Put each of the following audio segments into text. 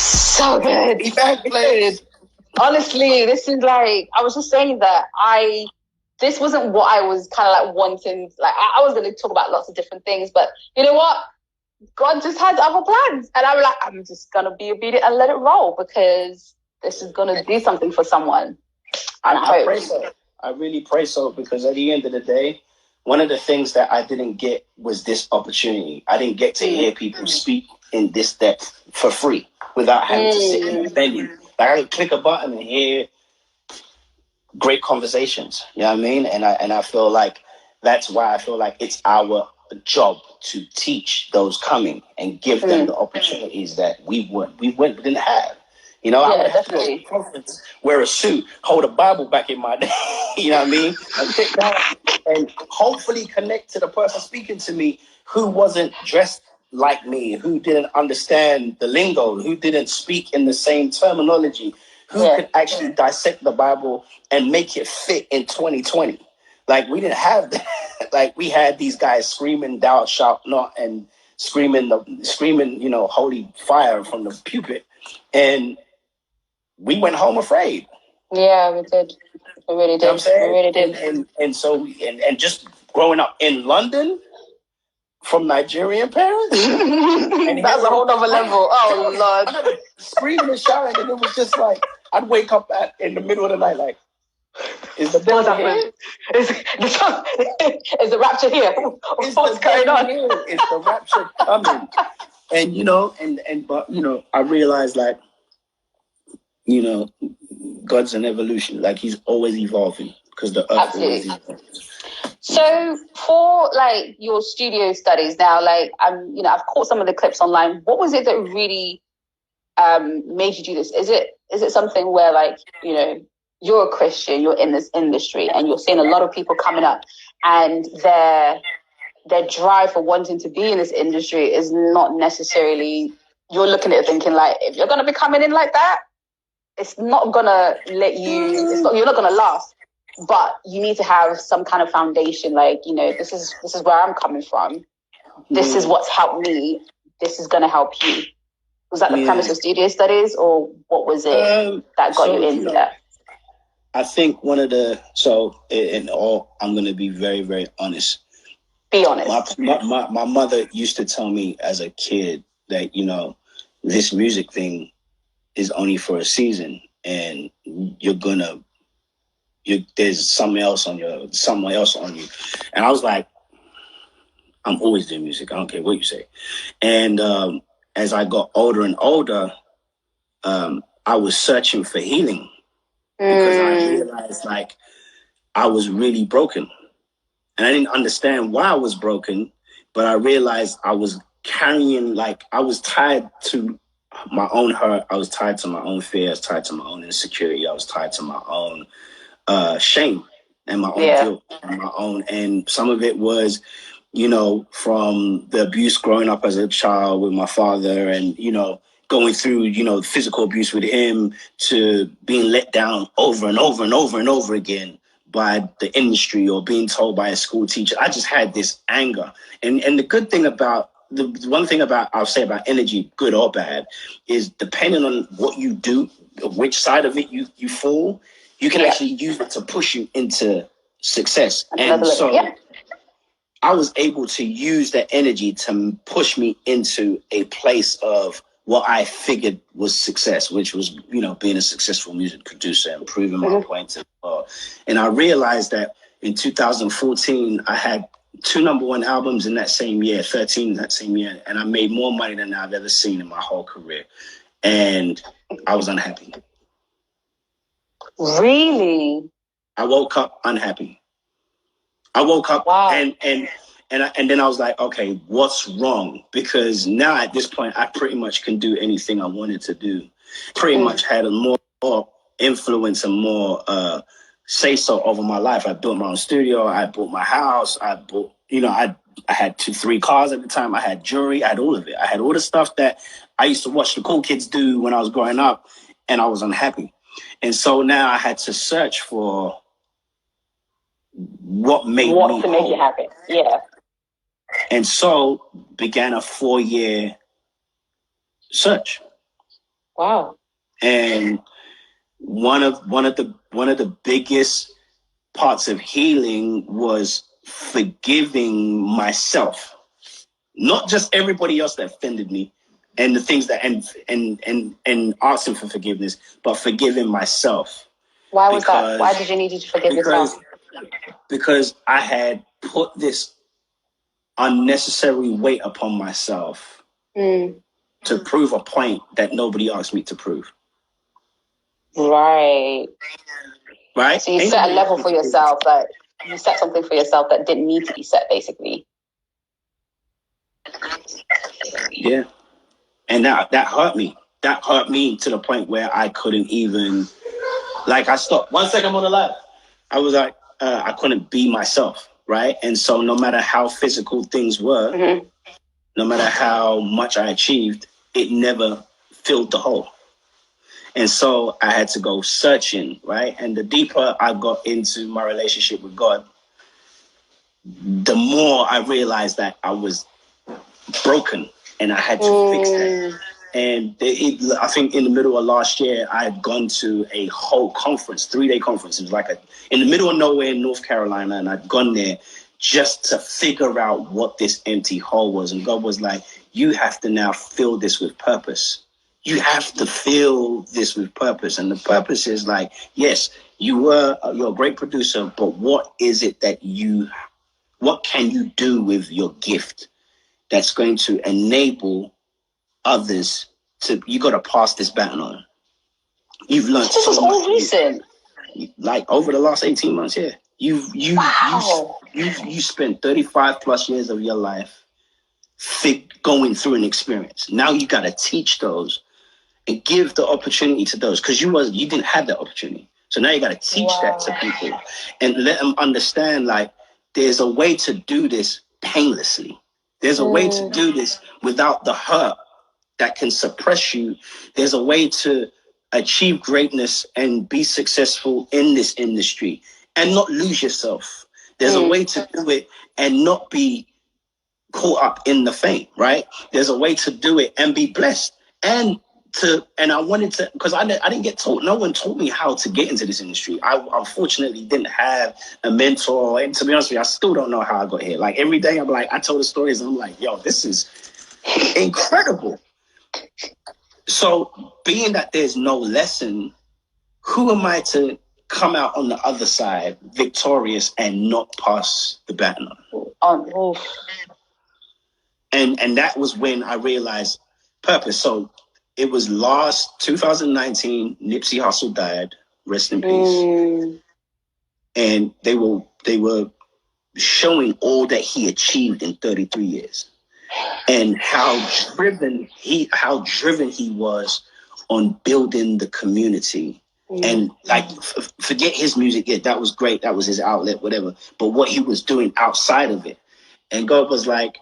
So good. Honestly, this is like, I was just saying that this wasn't what I was kind of like wanting. Like, I was going to talk about lots of different things, but you know what? God just had other plans. And I was like, I'm just going to be obedient and let it roll, because this is going to do something for someone. And I pray so. I really pray so, because at the end of the day, one of the things that I didn't get was this opportunity. I didn't get to hear people speak in this depth for free without having to sit in a venue. Like, I could click a button and hear great conversations. You know what I mean? And I feel like that's why I feel like it's our job to teach those coming and give them the opportunities that we didn't have. You know, I would have to go to a conference, wear a suit, hold a Bible back in my day, you know what I mean? And sit down and hopefully connect to the person speaking to me who wasn't dressed like me, who didn't understand the lingo, who didn't speak in the same terminology, who could actually dissect the Bible and make it fit in 2020. Like, we didn't have that. Like, we had these guys screaming, thou shalt not, and screaming, you know, holy fire from the pulpit. And we went home afraid. Yeah, we did. We really did. You know what I'm saying? We really did. And so just growing up in London from Nigerian parents. And that's a whole other level. Oh, Lord. Screaming and shouting. And it was just like, I'd wake up in the middle of the night like, is the devil here? Is the rapture here? What's going on? Is the rapture coming? And, you know, but, you know, I realized, like, you know, God's an evolution. Like, he's always evolving, because the earth always evolves. So for like your studio studies now, like, you know, I've caught some of the clips online. What was it that really made you do this? Is it something where, like, you know, you're a Christian, you're in this industry, and you're seeing a lot of people coming up, and their drive for wanting to be in this industry is not necessarily, you're looking at it thinking, like, if you're going to be coming in like that, it's not going to let you, you're not going to last. But you need to have some kind of foundation, like, you know, this is where I'm coming from. This is what's helped me. This is going to help you. Was that the premise of studio studies, or what was it that got you into that? I think in all, I'm going to be very, very honest. Be honest. My mother used to tell me as a kid that, you know, this music thing is only for a season, and there's someone else on you. And I was like, I'm always doing music. I don't care what you say. And as I got older and older, I was searching for healing, because I realized, like, I was really broken. And I didn't understand why I was broken, but I realized I was carrying, like, I was tied to my own hurt. I was tied to my own fear. I was tied to my own insecurity. I was tied to my own shame and my own guilt and my own. And some of it was, you know, from the abuse growing up as a child with my father, and, you know, going through, you know, physical abuse with him, to being let down over and over and over and over again by the industry, or being told by a school teacher. I just had this anger. And the good thing about, the one thing I'll say about energy, good or bad, is depending on what you do, which side of it you fall, you can actually use it to push you into success. And so I was able to use that energy to push me into a place of what I figured was success, which was, you know, being a successful music producer and proving my point to the world. And I realized that in 2014, I had 2 #1 albums in that same year, 13 in that same year, and I made more money than I've ever seen in my whole career. And I was unhappy. Really? I woke up unhappy. I woke up and then I was like, okay, what's wrong? Because now at this point, I pretty much can do anything I wanted to do. Pretty much had a more influence and more say so over my life. I built my own studio. I bought my house. I bought, you know, I had 2-3 cars at the time. I had jewelry. I had all of it. I had all the stuff that I used to watch the cool kids do when I was growing up, and I was unhappy. And so now I had to search for what made what me to make it happen. Yeah. And so began a 4-year search. Wow. And one of the biggest parts of healing was forgiving myself, not just everybody else that offended me and the things that and asking for forgiveness, but forgiving myself. Why was that? Why did you need to forgive yourself? Because I had put this unnecessary weight upon myself to prove a point that nobody asked me to prove. Right. So you Ain't set a level for yourself, that you set something for yourself that didn't need to be set, basically. Yeah. And that hurt me. That hurt me to the point where I couldn't even, like, I stopped. 1 second, I'm on the live. I was like, I couldn't be myself, right? And so no matter how physical things were, no matter how much I achieved, it never filled the hole. And so I had to go searching, right? And the deeper I got into my relationship with God, the more I realized that I was broken and I had to fix that. And I think in the middle of last year, I had gone to a whole conference, 3-day conference. It was like in the middle of nowhere in North Carolina. And I'd gone there just to figure out what this empty hole was. And God was like, you have to now fill this with purpose. You have to fill this with purpose. And the purpose is like, yes, you're a great producer, but what is it that what can you do with your gift that's going to enable others you got to pass this baton on. You've learned so this is all recent. Like over the last 18 months, yeah. You spent 35 plus years of your life going through an experience. Now you got to teach those and give the opportunity to those, because you didn't have that opportunity. So now you got to teach that to people and let them understand, like, there's a way to do this painlessly. There's a way to do this without the hurt that can suppress you. There's a way to achieve greatness and be successful in this industry and not lose yourself. There's a way to do it and not be caught up in the fame, right? There's a way to do it and be blessed. And I wanted to, because I didn't get taught. No one taught me how to get into this industry. I unfortunately didn't have a mentor. And to be honest with you, I still don't know how I got here. Like every day I'm like, I tell the stories and I'm like, yo, this is incredible. So being that there's no lesson, who am I to come out on the other side victorious and not pass the baton on? And that was when I realized purpose. So it was last 2019, Nipsey Hussle died, rest in peace. And they were showing all that he achieved in 33 years. And how driven he was on building the community. And like, forget his music. Yeah, that was great. That was his outlet, whatever. But what he was doing outside of it. And God was like,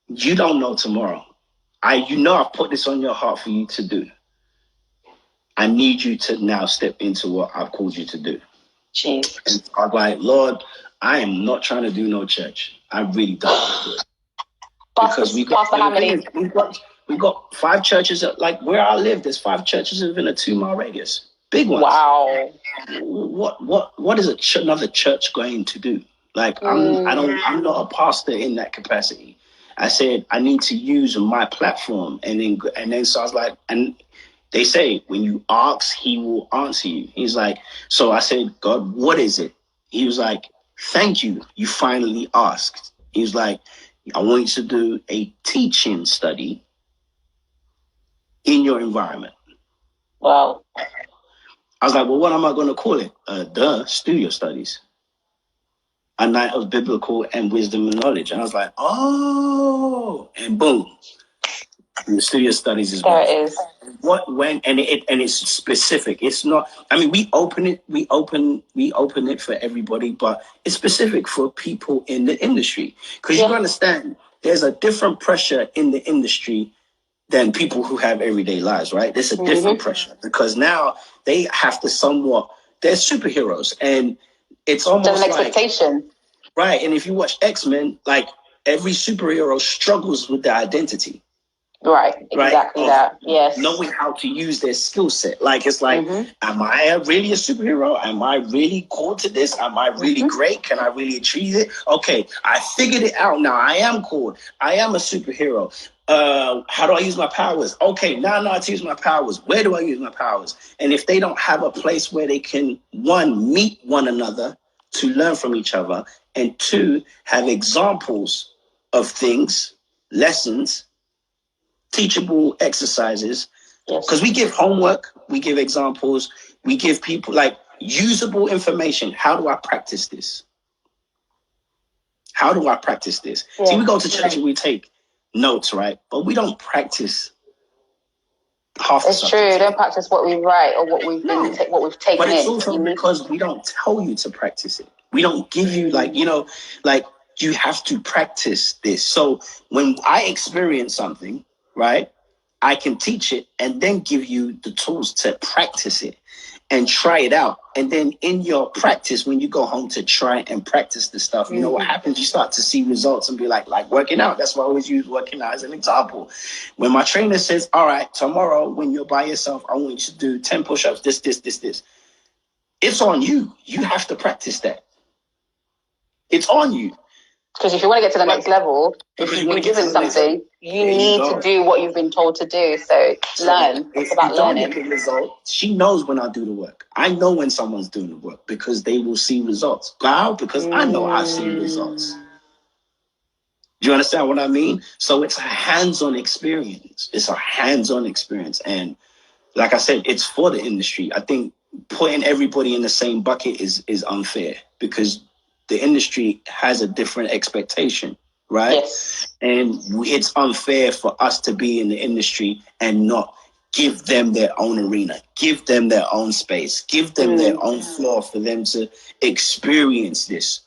you don't know tomorrow. I've put this on your heart for you to do. I need you to now step into what I've called you to do. Jeez. And I'm like, Lord, I am not trying to do no church. I really don't want to do it. Because we got 5 churches, like where I live, there's 5 churches within a 2-mile radius. Big ones. Wow. What is another church going to do? Like I'm not a pastor in that capacity. I said I need to use my platform, and then so I was like, and they say when you ask, he will answer you. He's like, so I said, God, what is it? He was like, thank you. You finally asked. He was like, I want you to do a teaching study in your environment. Wow. I was like, well, what am I going to call it? Studio Studies. A night of biblical and wisdom and knowledge. And I was like, oh, and boom. And the Studio Studies is there. It is. It's specific. It's not, I mean, we open it for everybody, but it's specific for people in the industry. Because you understand, there's a different pressure in the industry than people who have everyday lives, right? There's a different pressure because now they have to they're superheroes, and it's almost an expectation. Right. And if you watch X-Men, like every superhero struggles with their identity. Right, exactly that. Yes. Knowing how to use their skill set. Like, it's like, am I really a superhero? Am I really cool to this? Am I really great? Can I really achieve it? Okay, I figured it out now. I am cool. I am a superhero. How do I use my powers? Okay, now I know how to use my powers. Where do I use my powers? And if they don't have a place where they can, one, meet one another to learn from each other, and two, have examples of things, lessons, teachable exercises, because we give homework, we give examples, we give people like usable information. How do I practice this? How do I practice this? See, we go to church and we take notes, right? But we don't practice half the stuff. It's true. We don't practice what we write or what we've been what we've taken in. But it's also because we don't tell you to practice it. We don't give you like you have to practice this. So when I experience something, right, I can teach it and then give you the tools to practice it and try it out. And then in your practice, when you go home to try and practice the stuff, you know what happens? You start to see results and be like working out. That's why I always use working out as an example. When my trainer says, all right, tomorrow when you're by yourself, I want you to do 10 push-ups, this. It's on you. You have to practice that. It's on you. Because if you want to get to the next level, if you've been given something, you need to do what you've been told to do. So learn. It's about learning. The result, she knows when I do the work. I know when someone's doing the work because they will see results. How? Because I know I've seen results. Do you understand what I mean? So it's a hands-on experience. And like I said, it's for the industry. I think putting everybody in the same bucket is unfair because the industry has a different expectation, right? Yes. And it's unfair for us to be in the industry and not give them their own arena, give them their own space, give them their own floor for them to experience this.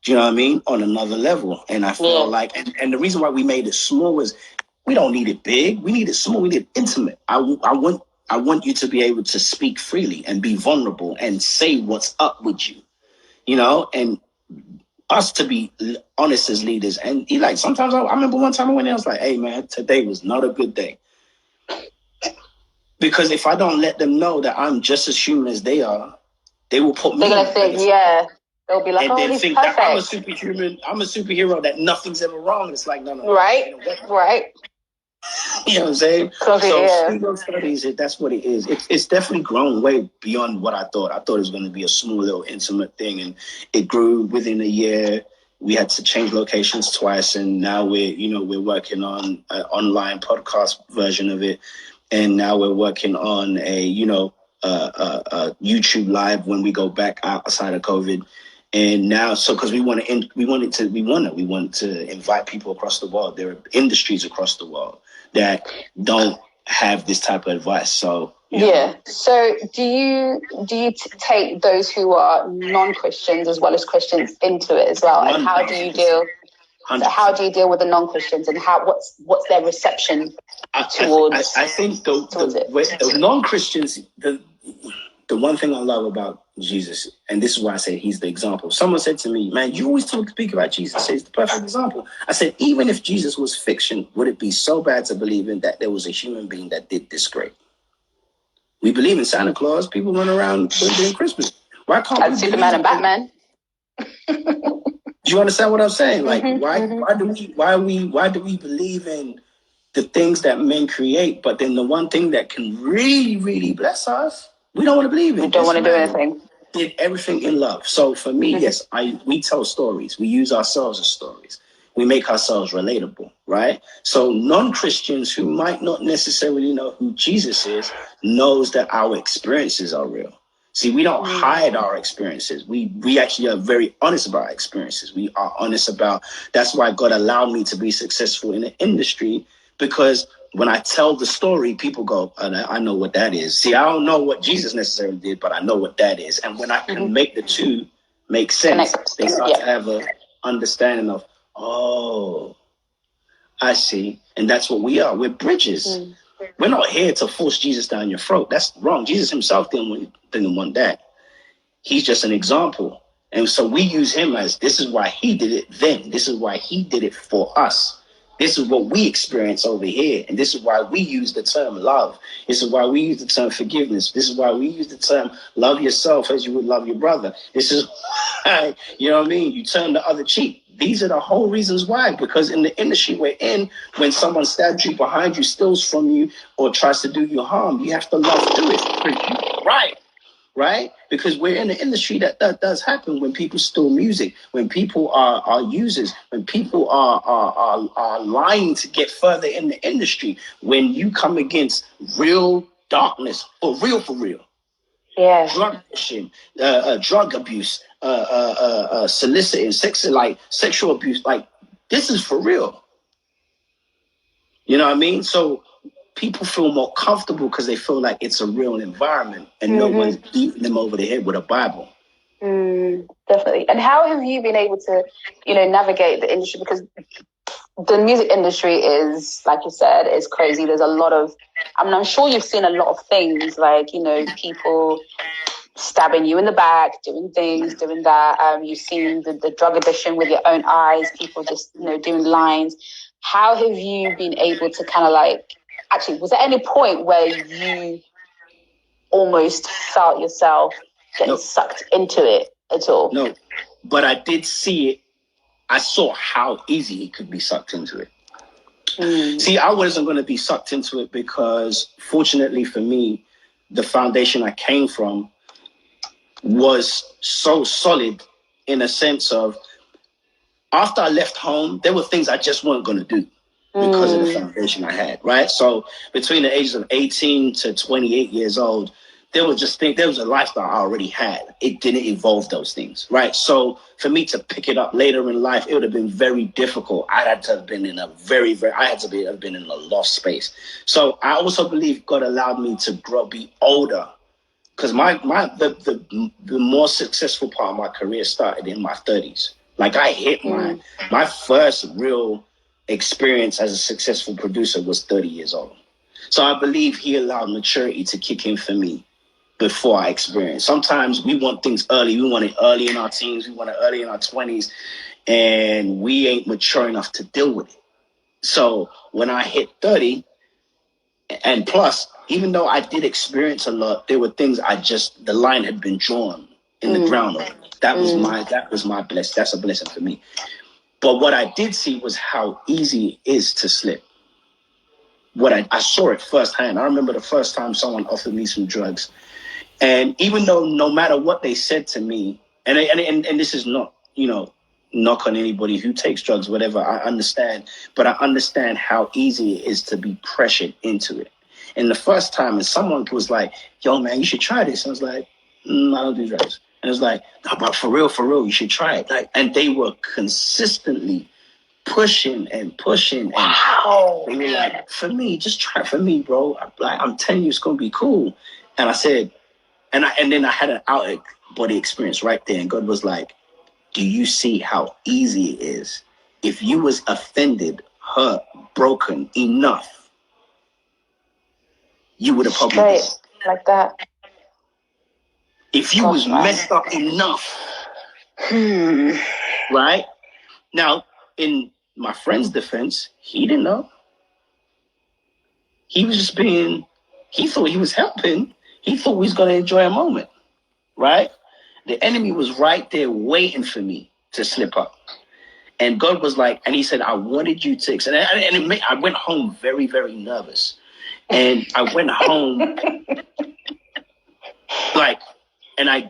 Do you know what I mean? On another level. And I feel like, and the reason why we made it small was we don't need it big. We need it small. We need it intimate. I want you to be able to speak freely and be vulnerable and say what's up with you, and us to be honest as leaders. And sometimes I remember one time I went there, I was like, hey man, today was not a good day. Because if I don't let them know that I'm just as human as they are, they will put me. They're going to think, they'll be like, and he's think perfect. That I'm a superhuman, I'm a superhero, that nothing's ever wrong. It's like, no. Right. You know what I'm saying? So studio studies, that's what it is. It's definitely grown way beyond what I thought. I thought it was going to be a small little intimate thing, and it grew within a year. We had to change locations twice, and now we're working on an online podcast version of it, and now we're working on a YouTube live when we go back outside of COVID. And now, because we want to invite people across the world. There are industries across the world that don't have this type of advice. So So do you take those who are non-Christians as well as Christians into it as well? And how do you deal? So how do you deal with the non-Christians, and what's their reception towards? I think the non-Christians. The one thing I love about Jesus, and this is why I say he's the example. Someone said to me, man, you always speak about Jesus. He's the perfect example. I said, even if Jesus was fiction, would it be so bad to believe in that there was a human being that did this great? We believe in Santa Claus. People run around doing Christmas. Why can't we Superman and Batman? Do you understand what I'm saying? Like, why do we believe in the things that men create, but then the one thing that can really, really bless us, we don't want to believe in. We don't want to do anything. Did everything in love. So for me, yes, we tell stories. We use ourselves as stories. We make ourselves relatable, right? So non-Christians who might not necessarily know who Jesus is knows that our experiences are real. See, we don't hide our experiences. We actually are very honest about our experiences. We are honest about, that's why God allowed me to be successful in the industry, because when I tell the story, people go, I know what that is. See, I don't know what Jesus necessarily did, but I know what that is. And when I can make the two make sense, they start to have an understanding of, oh, I see. And that's what we are. We're bridges. We're not here to force Jesus down your throat. That's wrong. Jesus himself didn't want that. He's just an example. And so we use him as, this is why he did it then. This is why he did it for us. This is what we experience over here. And this is why we use the term love. This is why we use the term forgiveness. This is why we use the term love yourself as you would love your brother. This is why, you know what I mean? You turn the other cheek. These are the whole reasons why. Because in the industry we're in, when someone stabs you behind you, steals from you, or tries to do you harm, you have to love through it. Right? Because we're in the industry that does happen when people steal music, when people are users, when people are lying to get further in the industry, when you come against real darkness, for real. Yeah. Drug addiction, drug abuse, soliciting, sexual abuse, like this is for real. You know what I mean? So people feel more comfortable because they feel like it's a real environment and no one's beating them over the head with a Bible. Definitely. And how have you been able to, navigate the industry? Because the music industry is, like you said, is crazy. There's a lot of, I'm sure you've seen a lot of things like, people stabbing you in the back, doing things, doing that. You've seen the drug addiction with your own eyes, people just, doing lines. How have you been able to kind of actually, was there any point where you almost felt yourself getting sucked into it at all? No, but I did see it. I saw how easy it could be sucked into it. See, I wasn't going to be sucked into it because, fortunately for me, the foundation I came from was so solid in a sense of, after I left home, there were things I just weren't going to do because of the foundation I had, right? So between the ages of 18 to 28 years old, there was a lifestyle I already had. It didn't evolve those things, right? So for me to pick it up later in life, it would have been very difficult. I had to have been in a have been in a lost space. So I also believe God allowed me to be older, because the more successful part of my career started in my 30s. Like I hit my first real experience as a successful producer was 30 years old. So I believe he allowed maturity to kick in for me before I experienced. Sometimes we want things early. We want it early in our teens. We want it early in our 20s. And we ain't mature enough to deal with it. So when I hit 30, and plus, even though I did experience a lot, there were things the line had been drawn in the ground. That was my blessing. That's a blessing for me. But what I did see was how easy it is to slip. I saw it firsthand. I remember the first time someone offered me some drugs. And even though no matter what they said to me, and this is not, knock on anybody who takes drugs, whatever, I understand. But I understand how easy it is to be pressured into it. And the first time, and someone was like, yo, man, you should try this. I was like, I don't do drugs. And it was like, no, but for real, you should try it. And they were consistently pushing. And wow. They were like, for me, just try it for me, bro. I'm telling you, it's going to be cool. And I said, and then I had an out-of-body experience right there. And God was like, do you see how easy it is? If you was offended, hurt, broken enough, you would have probably straight like that. If you was messed up enough, right? Now, in my friend's defense, he didn't know. He was just he thought he was helping. He thought we was going to enjoy a moment, right? The enemy was right there waiting for me to slip up. And God was like, and he said, I wanted you to, I went home very, very nervous. And I went home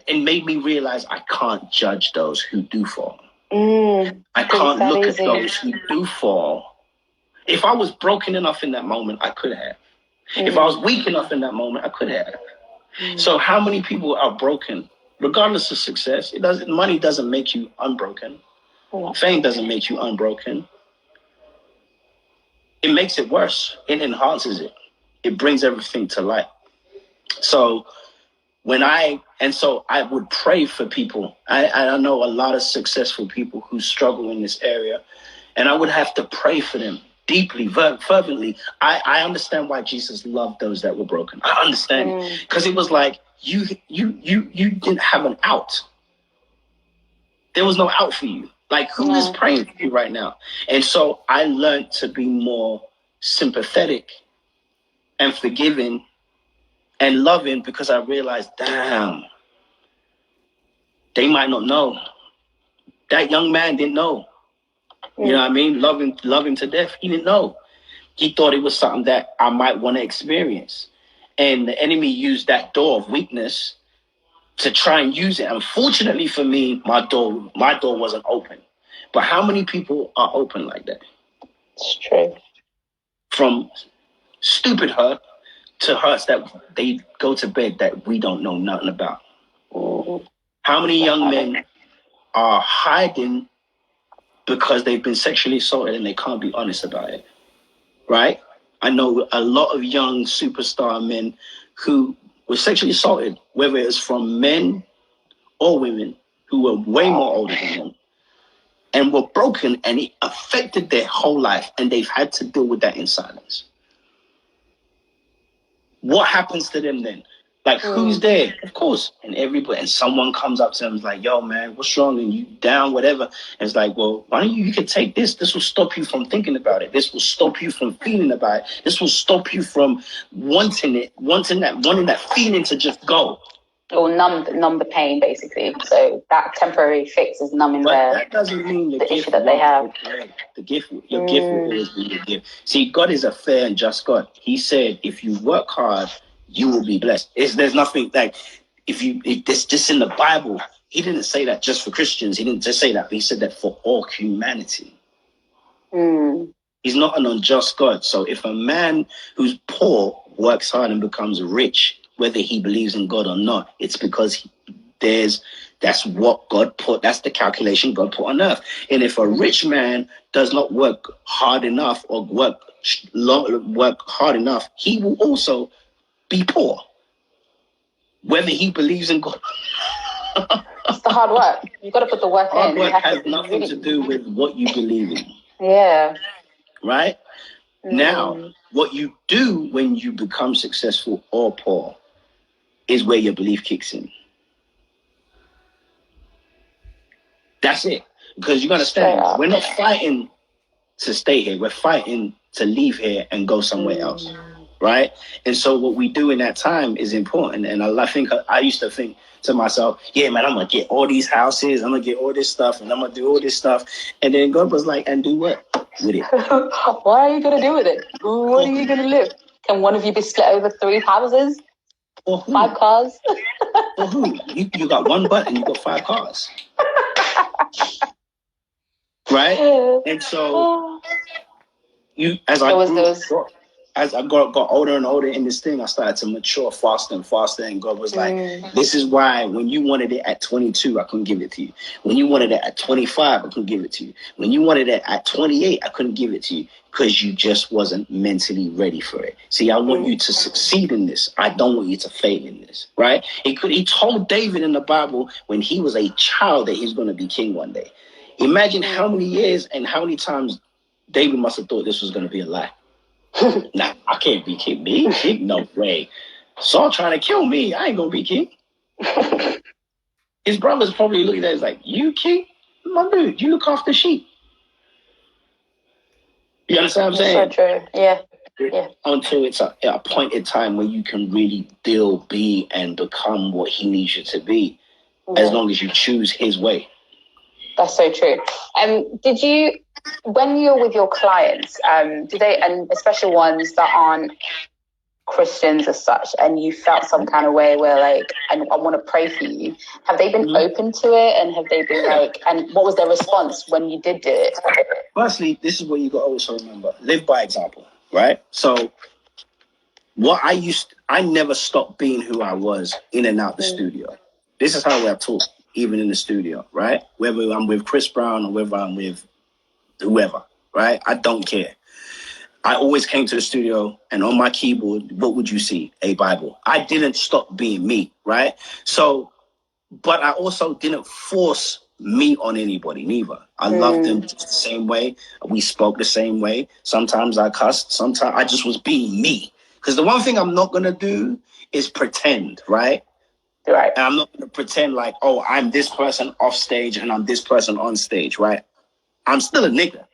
it made me realize I can't judge those who do fall. I can't look at those who do fall. If I was broken enough in that moment, I could have. If I was weak enough in that moment, I could have. So how many people are broken? Regardless of success, money doesn't make you unbroken. Fame doesn't make you unbroken. It makes it worse. It enhances it. It brings everything to light. So I would pray for people. I know a lot of successful people who struggle in this area, and I would have to pray for them deeply, fervently. I understand why Jesus loved those that were broken. I understand, because it was like you didn't have an out. There was no out for you. Like, who is praying for you right now? And so I learned to be more sympathetic and forgiving and loving, because I realized, damn, they might not know. That young man didn't know. You know what I mean? Love him to death. He didn't know. He thought it was something that I might want to experience. And the enemy used that door of weakness to try and use it. Unfortunately for me, my door wasn't open. But how many people are open like that? It's true. From stupid hurt to hurts that they go to bed that we don't know nothing about. How many young men are hiding because they've been sexually assaulted and they can't be honest about it, right? I know a lot of young superstar men who were sexually assaulted, whether it's from men or women who were way more older than them, and were broken, and it affected their whole life, and they've had to deal with that in silence. What happens to them then? Like, who's there? Of course. And someone comes up to them and is like, yo, man, what's wrong? And you down, whatever. And it's like, well, why don't you can take this. This will stop you from thinking about it. This will stop you from feeling about it. This will stop you from wanting that feeling to just go. Or numb the pain, basically. So that temporary fix is numbing that doesn't mean the issue that they have. The gift, your gift will always be your gift. See, God is a fair and just God. He said, if you work hard, you will be blessed. There's nothing like if it's just in the Bible. He didn't say that just for Christians. He didn't just say that. But he said that for all humanity. He's not an unjust God. So if a man who's poor works hard and becomes rich, whether he believes in God or not, it's because that's what God put. That's the calculation God put on earth. And if a rich man does not work hard enough or work hard enough, he will also be poor, whether he believes in God. It's the hard work. You've got to put the work in. Hard work has nothing to do with what you believe in. Yeah. Right? Now, what you do when you become successful or poor is where your belief kicks in. That's it. Because you understand, we're not fighting to stay here. We're fighting to leave here and go somewhere else. Right? And so what we do in that time is important. And I think I used to think to myself, yeah, man, I'm going to get all these houses. I'm going to get all this stuff and I'm going to do all this stuff. And then God was like, and do what with it? What are you going to do with it? What are you going to live? Can one of you be split over 3 houses? Or who? 5 cars? Or who? You got one butt and you got 5 cars. Right? And so as I got older and older in this thing, I started to mature faster and faster. And God was like, this is why when you wanted it at 22, I couldn't give it to you. When you wanted it at 25, I couldn't give it to you. When you wanted it at 28, I couldn't give it to you because you just wasn't mentally ready for it. See, I want you to succeed in this. I don't want you to fail in this, right? He told David in the Bible when he was a child that he's going to be king one day. Imagine how many years and how many times David must have thought this was going to be a lie. Nah, I can't be king. Me? King? No way. Saul trying to kill me. I ain't gonna be king. His brothers probably looking at it like, you king? My dude, you look after sheep. You understand what I'm saying? So true. Yeah. Until it's a appointed time where you can really be and become what he needs you to be, as long as you choose his way. That's so true. Did you, when you're with your clients, do they, and especially ones that aren't Christians as such, and you felt some kind of way where like, I want to pray for you, have they been open to it? And have they been like, and what was their response when you did do it? Firstly, this is what you got to also remember. Live by example, right? So what I never stopped being who I was in and out the studio. This is how I talk, even in the studio, right? Whether I'm with Chris Brown or whether I'm with whoever, right? I don't care. I always came to the studio and on my keyboard, what would you see? A Bible. I didn't stop being me, right? So, but I also didn't force me on anybody, neither. I loved them just the same way. We spoke the same way. Sometimes I cussed. Sometimes I just was being me. Because the one thing I'm not going to do is pretend, right? Right. And I'm not going to pretend like, oh, I'm this person off stage and I'm this person on stage, right? I'm still a nigga.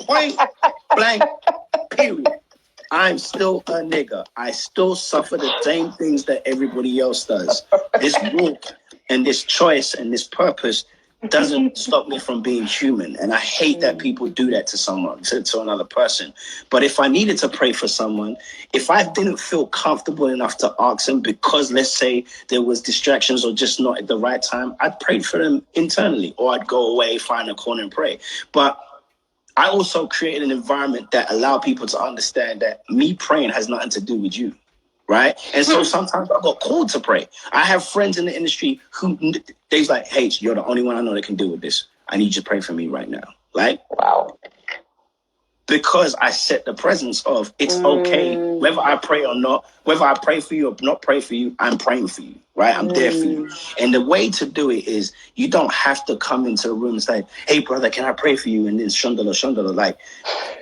Point blank, period. I'm still a nigga. I still suffer the same things that everybody else does. This walk and this choice and this purpose doesn't stop me from being human. And I hate that people do that to someone, to another person. But if I needed to pray for someone, if I didn't feel comfortable enough to ask them because, let's say, there was distractions or just not at the right time, I'd pray for them internally, or I'd go away, find a corner and pray. But I also created an environment that allowed people to understand that me praying has nothing to do with you, right? And so sometimes I got called to pray. I have friends in the industry who they's like, hey, you're the only one I know that can deal with this. I need you to pray for me right now. Like, wow. Because I set the presence of it's okay, whether I pray or not, whether I pray for you or not pray for you, I'm praying for you, right? I'm there for you. And the way to do it is you don't have to come into the room and say, hey, brother, can I pray for you? And then shundala. Like,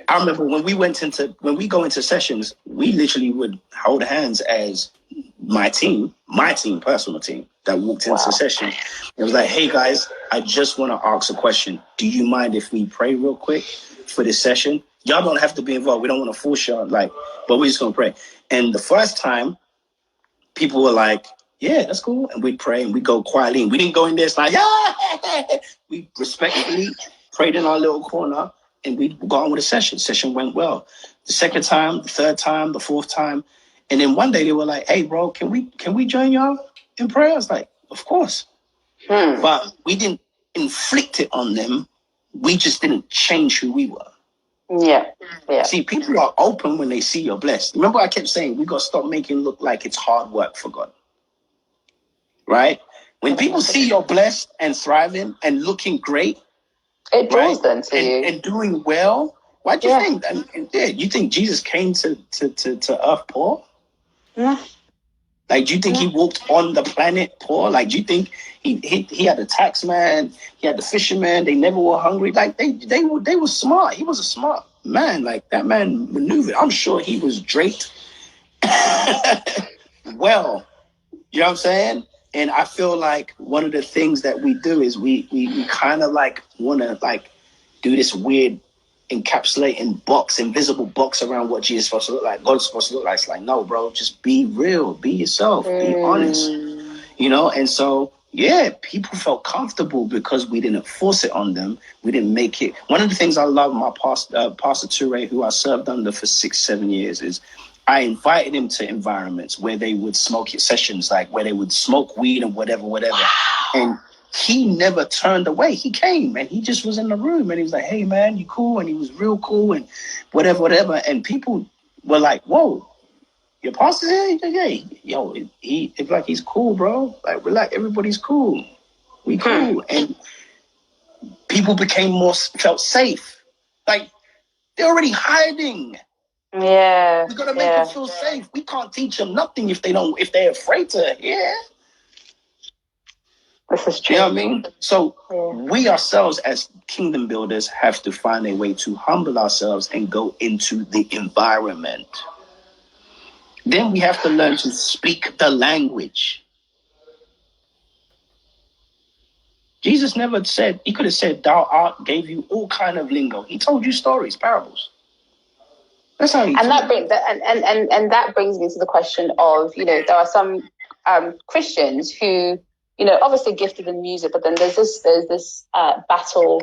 I remember when we go into sessions, we literally would hold hands as my team, personal team that walked into session. It was like, hey, guys, I just want to ask a question. Do you mind if we pray real quick for this session? Y'all don't have to be involved. We don't want to force y'all, but we're just going to pray. And the first time, people were like, yeah, that's cool. And we'd pray and we'd go quietly. And we didn't go in there. It's like, yeah. We respectfully prayed in our little corner and we got on with the session. Session went well. The second time, the third time, the fourth time. And then one day they were like, hey, bro, can we join y'all in prayer? I was like, of course. But we didn't inflict it on them. We just didn't change who we were. Yeah. See, people are open when they see you're blessed. Remember, I kept saying we got to stop making it look like it's hard work for God. Right? When people see you're blessed and thriving and looking great, it draws them to you. And doing well. Why do you think? You think Jesus came to earth poor? Yeah. Like, do you think he walked on the planet poor? Like, do you think he had a tax man? He had the fisherman. They never were hungry. Like, they were smart. He was a smart man. Like, that man maneuvered. I'm sure he was draped well. You know what I'm saying? And I feel like one of the things that we do is we kind of like want to like do this weird encapsulating box, invisible box around what Jesus is supposed to look like, God's supposed to look like. It's like, no, bro, just be real, be yourself, be honest, you know? And so, yeah, people felt comfortable because we didn't force it on them. We didn't make it. One of the things I love my Pastor Toure, who I served under for 6-7 years, is I invited him to environments where they would smoke sessions, like where they would smoke weed and whatever. And he never turned away. He came and he just was in the room and he was like, hey, man, you cool? And he was real cool and whatever. And people were like, whoa, your pastor's here? Yeah. Yo, it's like he's cool, bro. Like, relax, everybody's cool. We cool. And people felt safe. Like, they're already hiding. Yeah. We gotta make them feel safe. We can't teach them nothing if they're afraid to hear. This is true. You know what I mean? So we ourselves as kingdom builders have to find a way to humble ourselves and go into the environment. Then we have to learn to speak the language. Jesus never said, he could have said, thou art, gave you all kind of lingo. He told you stories, parables. That's how he and that brings me to the question of, you know, there are some Christians who, you know, obviously gifted in music, but then there's this battle.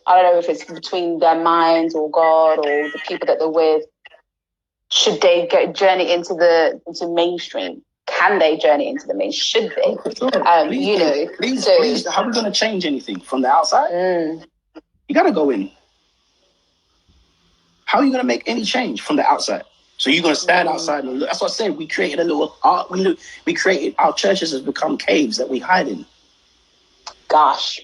I don't know if it's between their minds or God or the people that they're with. Should they journey into mainstream? Can they journey into the mainstream? Should they? Please, how are we going to change anything from the outside? You got to go in. How are you going to make any change from the outside? So you're going to stand outside and look. That's what I said. We created a little art. We created our churches has become caves that we hide in. Gosh.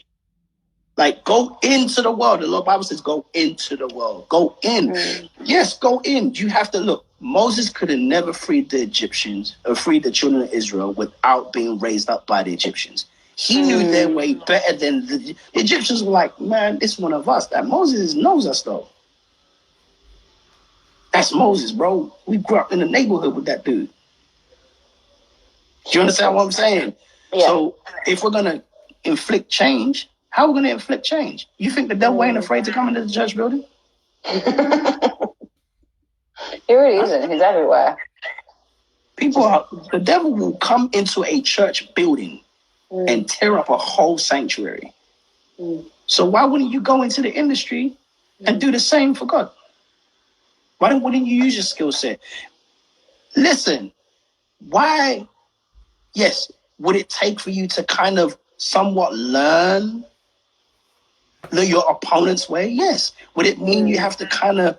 Like, go into the world. The Lord Bible says, go into the world. Go in. Yes, go in. You have to look. Moses could have never freed the Egyptians or freed the children of Israel without being raised up by the Egyptians. He knew their way better than the Egyptians were like, man, this one of us. That Moses knows us, though. That's Moses, bro. We grew up in the neighborhood with that dude. Do you understand what I'm saying? Yeah. So if we're going to inflict change, how are we going to inflict change? You think the devil ain't afraid to come into the church building? He really isn't. He's everywhere. The devil will come into a church building and tear up a whole sanctuary. So why wouldn't you go into the industry and do the same for God? Why wouldn't you use your skill set? Listen, why, yes, would it take for you to kind of somewhat learn your opponent's way? Yes. Would it mean you have to kind of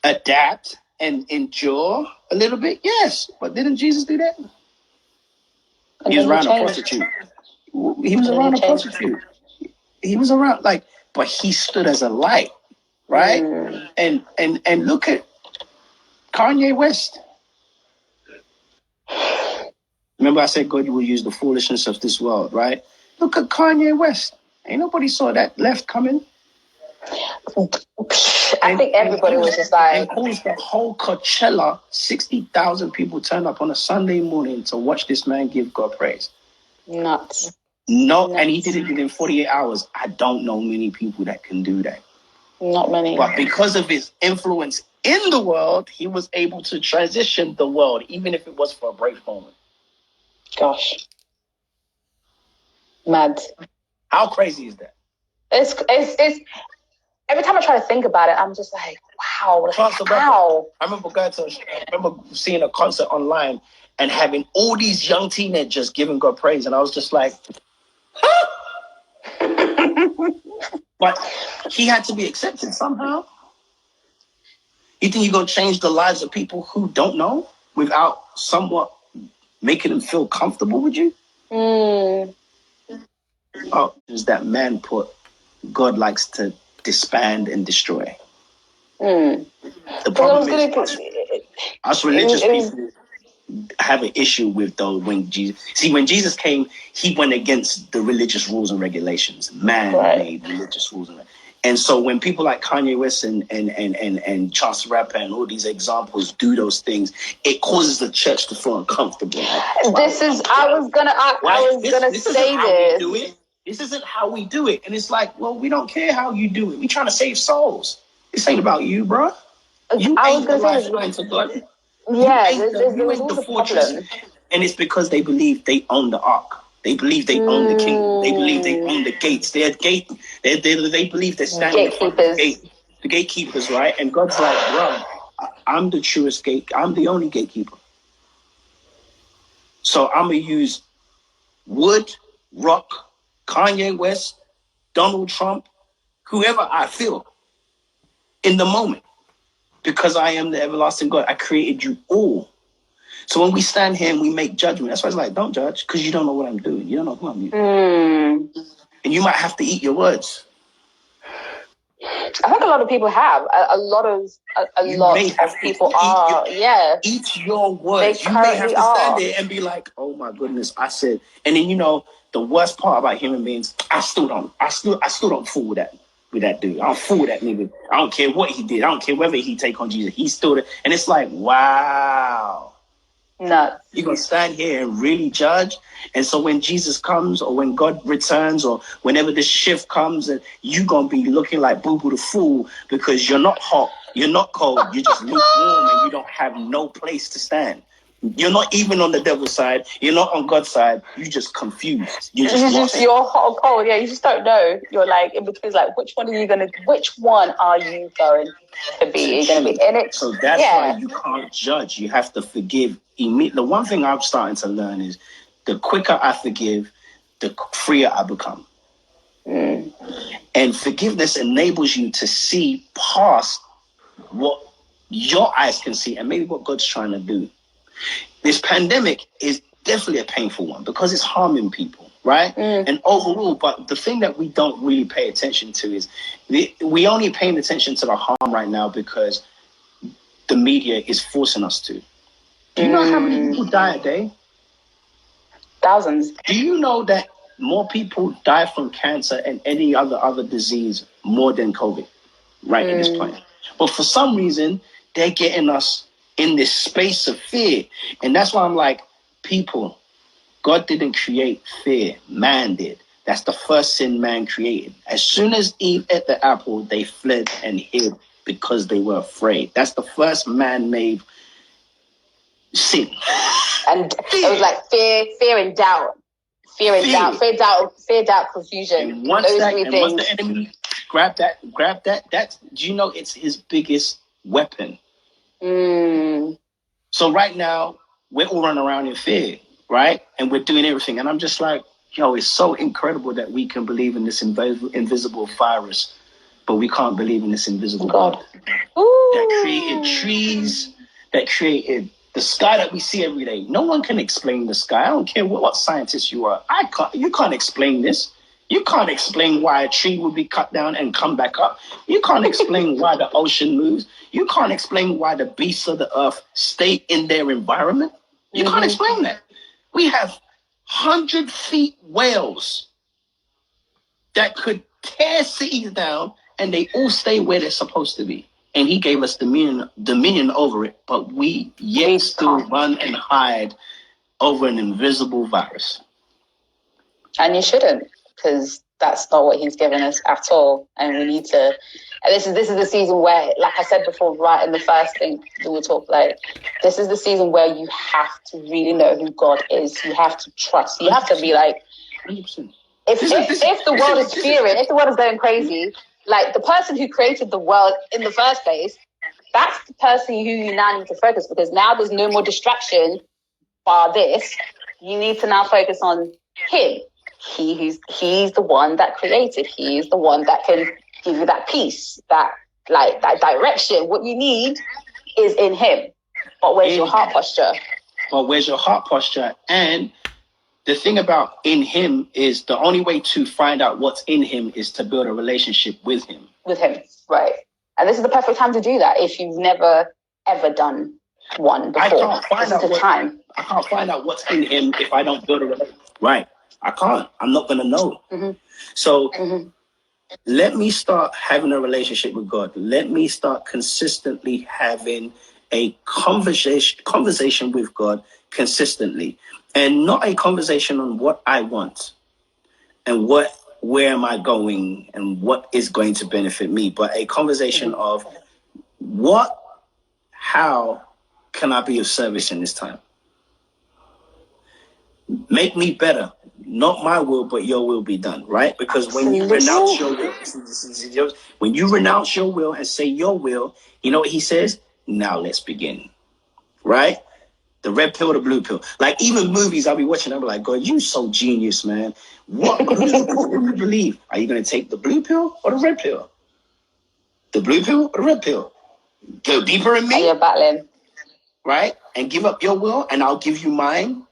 adapt and endure a little bit? Yes. But didn't Jesus do that? He was around a prostitute. He was around a prostitute. He was around, like, but he stood as a light, right? And look at Kanye West. Remember I said God will use the foolishness of this world, right? Look at Kanye West. Ain't nobody saw that left coming. I think everybody was just like... And caused the whole Coachella, 60,000 people turned up on a Sunday morning to watch this man give God praise. Nuts. No, and he did it within 48 hours. I don't know many people that can do that. Not many. But because of his influence in the world, he was able to transition the world, even if it was for a brief moment. Gosh. Mad. How crazy is that? It's every time I try to think about it, I'm just like, wow. How? I remember seeing a concert online and having all these young teenagers giving God praise. And I was just like, huh? But he had to be accepted somehow. You think you're going to change the lives of people who don't know without somewhat making them feel comfortable with you? Oh, is that man put, God likes to disband and destroy. The problem is us religious people have an issue with those when Jesus came, he went against the religious rules and regulations. Man made religious rules and so when people like Kanye West and Chance the Rapper and all these examples do those things, it causes the church to feel uncomfortable. I was gonna say this. This isn't how we do it. And it's like, well, we don't care how you do it. We're trying to save souls. This ain't about you, bro. You ain't the lifeline to God. Yeah, you ain't the fortress. And it's because they believe they own the ark. They believe they own the kingdom. They believe they own the gates. They believe they're standing in front of the gate. The gatekeepers, right? And God's like, bro, I'm the truest gate. I'm the only gatekeeper. So I'm going to use wood, rock, Kanye West, Donald Trump, whoever I feel in the moment, because I am the everlasting God. I created you all. So when we stand here and we make judgment, that's why it's like, don't judge, because you don't know what I'm doing. You don't know who I'm using. And you might have to eat your words. I think a lot of people have. A lot of people are. Eat your words. You may have to stand there and be like, oh my goodness, I said. And then, the worst part about human beings, I still don't fool with that dude. I don't fool with that nigga. I don't care what he did. I don't care whether he take on Jesus. He still there. And it's like, wow. Nuts. You're going to stand here and really judge. And so when Jesus comes or when God returns or whenever this shift comes, and you're going to be looking like Boo Boo the Fool because you're not hot, you're not cold, you're just lukewarm and you don't have no place to stand. You're not even on the devil's side. You're not on God's side. You're just confused. You're hot or cold. Yeah, you just don't know. You're like in between. Like, which one are you going to be? You're going to be in it. So that's why you can't judge. You have to forgive. The one thing I'm starting to learn is the quicker I forgive, the freer I become. And forgiveness enables you to see past what your eyes can see and maybe what God's trying to do. This pandemic is definitely a painful one because it's harming people, right? And overall, but the thing that we don't really pay attention to is we only paying attention to the harm right now because the media is forcing us to. Do you know how many people die a day? Thousands. Do you know that more people die from cancer and any other disease more than COVID right at this point? But for some reason, they're getting us in this space of fear. And that's why I'm like, people, God didn't create fear. Man did. That's the first sin man created. As soon as Eve ate the apple, they fled and hid because they were afraid. That's the first man-made sin. And it was like fear and doubt. Fear, confusion. And once Those three things. once the enemy grab that, that's, do you know it's his biggest weapon? So right now, we're all running around in fear, right? And we're doing everything. And I'm just like, yo, it's so incredible that we can believe in this invisible virus, but we can't believe in this invisible God that created trees, that created the sky that we see every day. No one can explain the sky. I don't care what scientist you are. You can't explain this. You can't explain why a tree would be cut down and come back up. You can't explain why the ocean moves. You can't explain why the beasts of the earth stay in their environment. You can't explain that. We have 100-feet whales that could tear cities down and they all stay where they're supposed to be. And he gave us dominion over it, but we yet still run and hide over an invisible virus. And you shouldn't, because that's not what he's given us at all. And we need to. And this is the season where, like I said before, right in the first thing we will talk, like, this is the season where you have to really know who God is. You have to trust. You have to be like, 100%. If the world is fearing, if the world is going crazy, like the person who created the world in the first place, that's the person who you now need to focus, because now there's no more distraction bar this. You need to now focus on him. He's the one that created. He's the one that can give you that peace, that direction. What you need is in him. But where's your heart posture? And the thing about in him is the only way to find out what's in him is to build a relationship with him. With him, right. And this is the perfect time to do that if you've never, ever done one before. I can't find out what's in him if I don't build a relationship. Right. I can't. I'm not going to know. So let me start having a relationship with God. Let me start consistently having a conversation with God consistently. And not a conversation on what I want and where am I going and what is going to benefit me, but a conversation of how can I be of service in this time? Make me better. Not my will, but your will be done, right? Because when you renounce your will, when you renounce your will and say your will, you know what he says? Now let's begin, right? The red pill, the blue pill. Like even movies I'll be watching, I'll be like, God, you so genius, man. What do you believe? Are you going to take the blue pill or the red pill? The blue pill or the red pill? Go deeper in me. And you're battling. Right? And give up your will and I'll give you mine.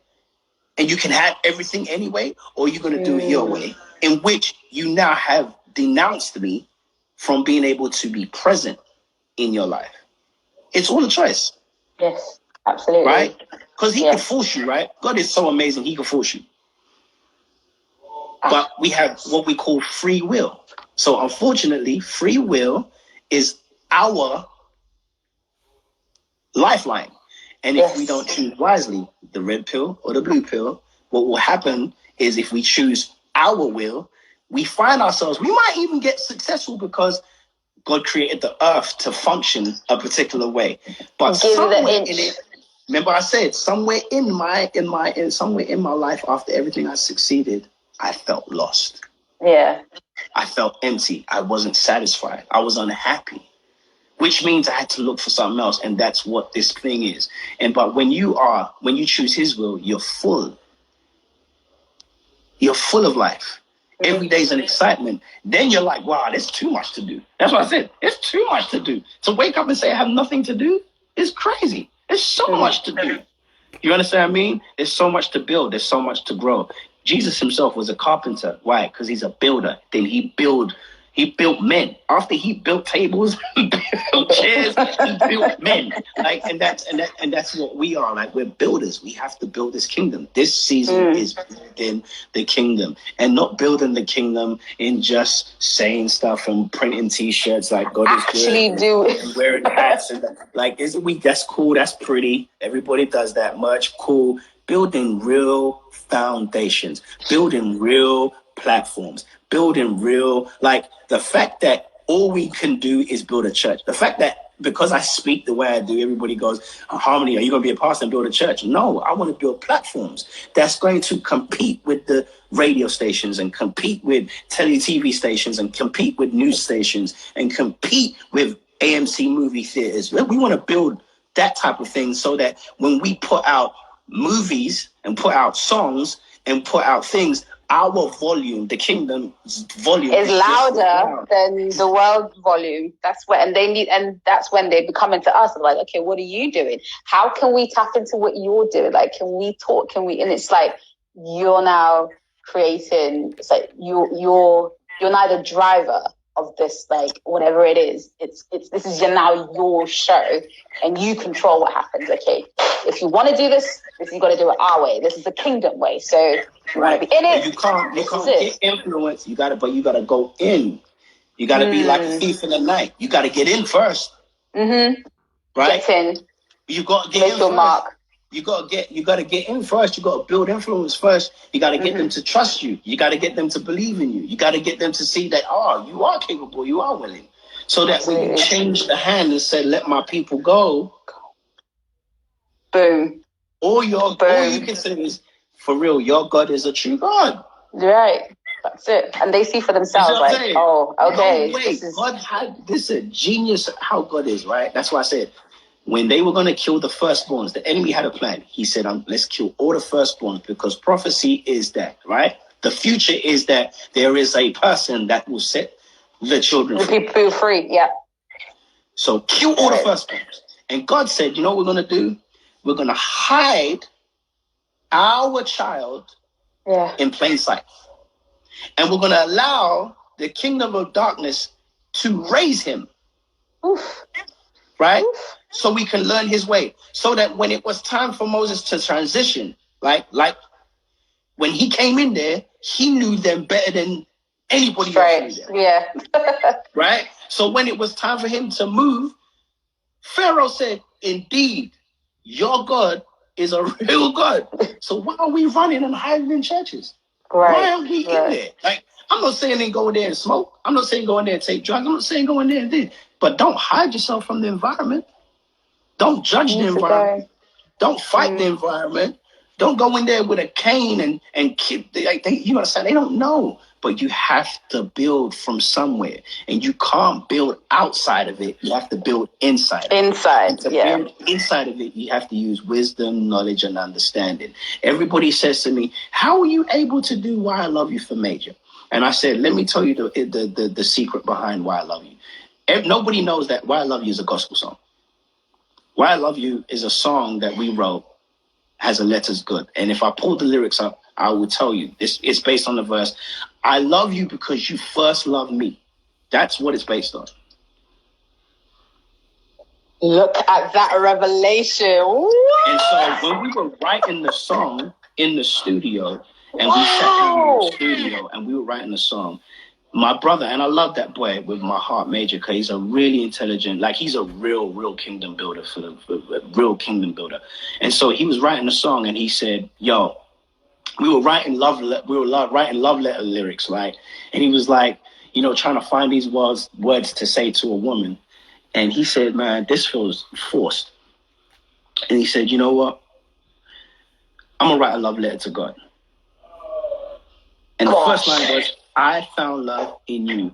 And you can have everything anyway, or you're going to do it your way, in which you now have denounced me from being able to be present in your life. It's all a choice. Yes, absolutely. Right? Because he can force you, right? God is so amazing, he can force you. But we have what we call free will. So unfortunately, free will is our lifeline. And if we don't choose wisely, the red pill or the blue pill, what will happen is if we choose our will, we find ourselves, we might even get successful because God created the earth to function a particular way. But somewhere in it, remember I said, somewhere in my life after everything I succeeded, I felt lost. Yeah. I felt empty. I wasn't satisfied. I was unhappy. Which means I had to look for something else. And that's what this thing is. But when you choose his will, you're full. You're full of life. Every day's an excitement. Then you're like, wow, there's too much to do. That's what I said. There's too much to do. To wake up and say I have nothing to do is crazy. There's so much to do. You understand what I mean? There's so much to build. There's so much to grow. Jesus himself was a carpenter. Why? Because he's a builder. Then he built men. After he built tables, he built chairs, he built men. And that's what we are. Like, we're builders. We have to build this kingdom. This season is building the kingdom, and not building the kingdom in just saying stuff and printing T-shirts like God is good and wearing hats and that's cool. That's pretty. Everybody does that much. Cool. building real foundations, building real platforms, building real, like the fact that all we can do is build a church. The fact that because I speak the way I do, everybody goes, Harmony, are you going to be a pastor and build a church? No, I want to build platforms that's going to compete with the radio stations and compete with TV stations and compete with news stations and compete with AMC movie theaters. We want to build that type of thing so that when we put out movies and put out songs and put out things, our volume, the kingdom's volume, is louder than the world volume. That's when that's when they come into us and like, okay, what are you doing? How can we tap into what you're doing? Like, can we talk? And it's like you're now creating. It's like you're now the driver of this, like whatever it is. This is now your show, and you control what happens. Okay, if you want to do this, you got to do it our way. This is the kingdom way. So you want to be in it. You can't get influence. You gotta go in. You gotta be like a thief in the night. You gotta get in first. Mm-hmm. Right? Get in. You gotta get in first. Mark. You gotta get in first. You gotta build influence first. You gotta get them to trust you. You gotta get them to believe in you. You gotta get them to see that you are capable, you are willing. So that when you change the hand and say, let my people go, boom. All you can say is, for real, your God is a true God. Right. That's it. And they see for themselves, like, oh, okay. No way. God had this a genius how God is, right? That's why I said, when they were going to kill the firstborns, the enemy had a plan. He said, let's kill all the firstborns, because prophecy is that, right? The future is that there is a person that will set the children free. The people free, yeah. So kill all the firstborns. And God said, you know what we're going to do? We're going to hide our child in plain sight. And we're going to allow the kingdom of darkness to raise him. Oof. Right? Oof. So we can learn his way. So that when it was time for Moses to transition, like when he came in there, he knew them better than anybody else knew them. Yeah. Right? So when it was time for him to move, Pharaoh said, indeed, your God is a real God. So why are we running and hiding in churches? Right. Why are we in there? Like, I'm not saying then go in there and smoke. I'm not saying go in there and take drugs. I'm not saying go in there and do. But don't hide yourself from the environment. Don't judge the environment. Don't fight the environment. Don't go in there with a cane and keep you understand? They don't know. But you have to build from somewhere. And you can't build outside of it. You have to build inside of it. Build inside of it, you have to use wisdom, knowledge, and understanding. Everybody says to me, how are you able to do Why I Love You for Major? And I said, let me tell you the secret behind Why I Love You. Nobody knows that Why I Love You is a gospel song. Why I Love You is a song that we wrote as a letter's good. And if I pull the lyrics up, I will tell you. It's based on the verse, I love you because you first loved me. That's what it's based on. Look at that revelation. What? And so when we were writing the song in the studio, and we sat down in the studio and we were writing the song, my brother, and I love that boy with my heart, Major, because he's a really intelligent, like he's a real kingdom builder for the real kingdom builder. And so he was writing the song and he said, yo, we were writing love letter lyrics, right? And he was like, trying to find these words to say to a woman. And he said, man, this feels forced. And he said, you know what? I'm going to write a love letter to God. And the first line was, I found love in you.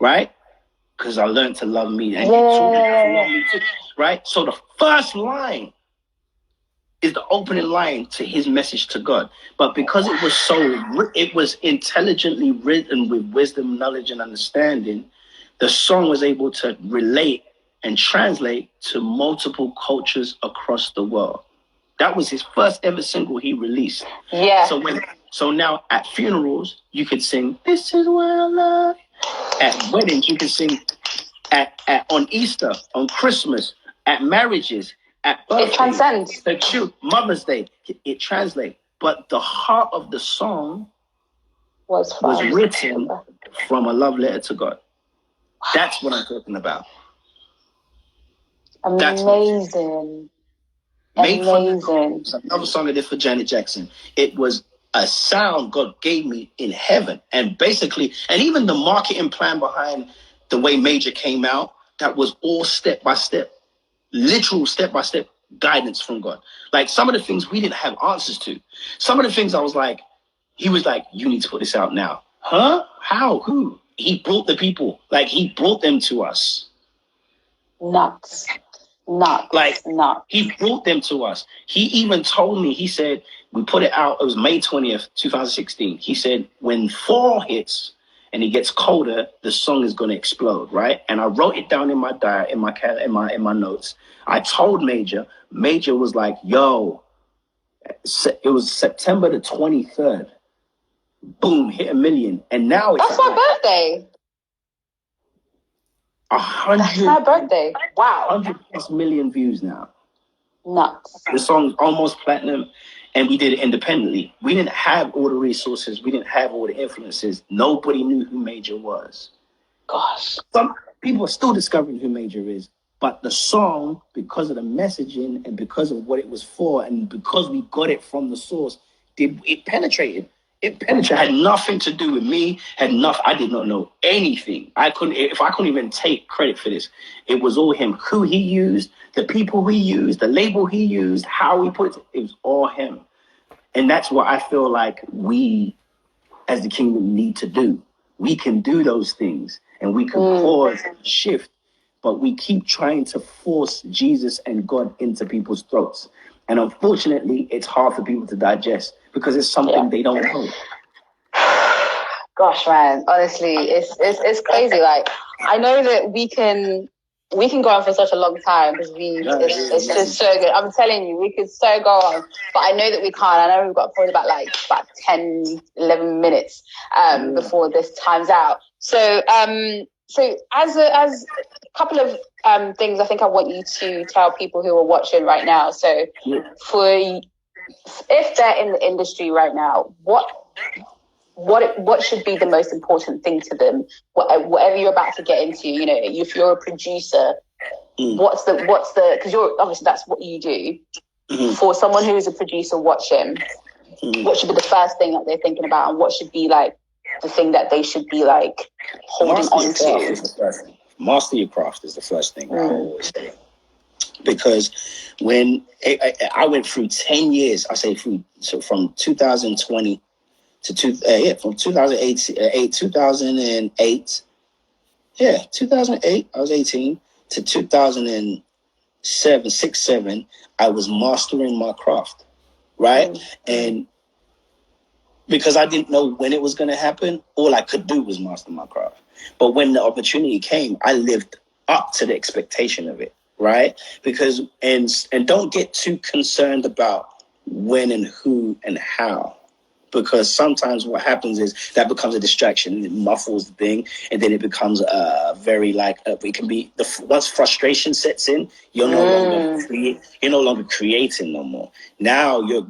Right? Because I learned to love me. And you taught me to love me too. Right? So the first line is the opening line to his message to God. But because it was intelligently written with wisdom, knowledge, and understanding, the song was able to relate and translate to multiple cultures across the world. That was his first ever single he released. Yeah. So now at funerals, you could sing, this is what I love. At weddings, you can sing on Easter, on Christmas, at marriages, at birthdays. It transcends. Mother's Day, it translates. But the heart of the song was written from a love letter to God. That's what I'm talking about. Amazing. Amazing. Another song I did for Janet Jackson. It was a sound God gave me in heaven. And basically, and even the marketing plan behind the way Major came out, that was all step by step, literal step by step guidance from God. Like some of the things we didn't have answers to. Some of the things I was like, he was like, you need to put this out now. Huh? How? Who? He brought the people. Like he brought them to us. Nuts. He brought them to us. He even told me, he said, we put it out, it was May 20th, 2016. He said, when fall hits and it gets colder, the song is going to explode, right? And I wrote it down in my diary, in my notes. I told Major was like, yo, it was September the 23rd. Boom, hit 1 million. And now it's that's my birthday. 100. That's my birthday. Wow. 100+ million views now. Nuts. The song's almost platinum, and we did it independently. We didn't have all the resources. We didn't have all the influences. Nobody knew who Major was. Gosh. Some people are still discovering who Major is, but the song, because of the messaging and because of what it was for, and because we got it from the source, it penetrated. It had nothing to do with me. I did not know anything. I couldn't even take credit for this. It was all him. Who he used, the people he used, the label he used, how he put it. It was all him. And that's what I feel like we, as the kingdom, need to do. We can do those things, and we can pause and shift, but we keep trying to force Jesus and God into people's throats. And unfortunately, it's hard for people to digest because it's something they don't know. Gosh, man, honestly, it's crazy. Like, I know that we can go on for such a long time because it's just so good. I'm telling you, we could so go on, but I know that we can't. I know we've got probably about 10, 11 minutes before this time's out. So as a couple of things I think I want you to tell people who are watching right now. So if they're in the industry right now, what should be the most important thing to them? Whatever you're about to get into, you know, if you're a producer, what's the because you're obviously that's what you do. For someone who is a producer watching, what should be the first thing that they're thinking about, and what should be like the thing that they should be like holding on to? Master your craft is the first thing I always say. Because when I went through 10 years, so from 2020 to from 2008, 2008, I was 18 to 2007, 6, 7, I was mastering my craft, right? And because I didn't know when it was going to happen, all I could do was master my craft. But when the opportunity came, I lived up to the expectation of it, right? Because, and don't get too concerned about when and who and how. Because sometimes what happens is that becomes a distraction. It muffles the thing, and then it becomes it can be once frustration sets in, you're no longer creating no more. Now your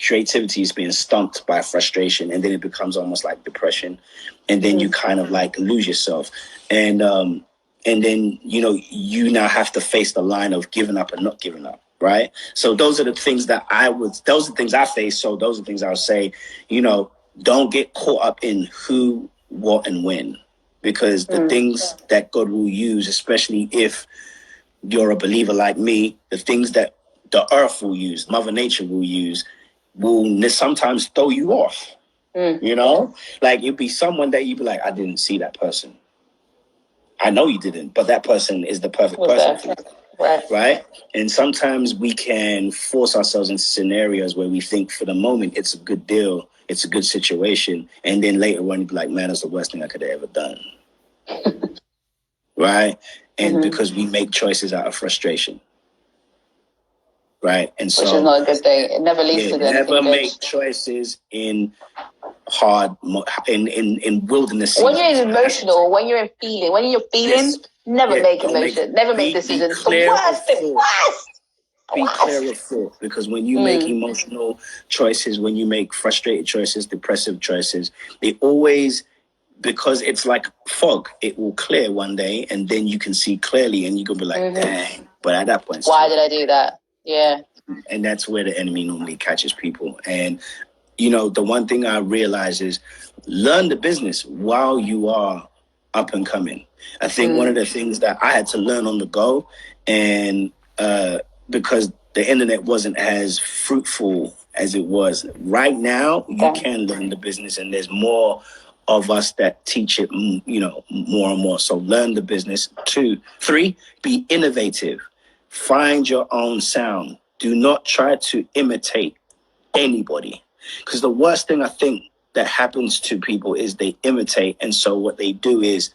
creativity is being stumped by frustration, and then it becomes almost like depression, and then you kind of like lose yourself, and then you now have to face the line of giving up and not giving up. Right. So those are the things those are the things I face. So those are the things I would say, don't get caught up in who, what, and when, because the things that God will use, especially if you're a believer like me, the things that the earth will use, Mother Nature will use, will sometimes throw you off. Like you'd be someone that you'd be like, I didn't see that person. I know you didn't, but that person is the perfect person for you. Right. And sometimes we can force ourselves into scenarios where we think for the moment it's a good deal, it's a good situation. And then later on, you'd be like, man, that's the worst thing I could have ever done. Right. And because we make choices out of frustration. Right. And so, which is not a good thing. It never leads to anything never good. Make choices in hard, in wilderness. When you're emotional, when you're feeling, never make decisions. The worst. Be clear of thought, because when you make emotional choices, when you make frustrated choices, depressive choices, they always because it's like fog. It will clear one day, and then you can see clearly, and you can be like, dang. But at that point, why did I do that? Yeah. And that's where the enemy normally catches people. And, you know, the one thing I realize is learn the business while you are up and coming. I think one of the things that I had to learn on the go, and because the internet wasn't as fruitful as it was right now, you can learn the business, and there's more of us that teach it, you know, more and more. So learn the business. 2, 3, be innovative. Find your own sound. Do not try to imitate anybody. Because the worst thing I think that happens to people is they imitate. And so what they do is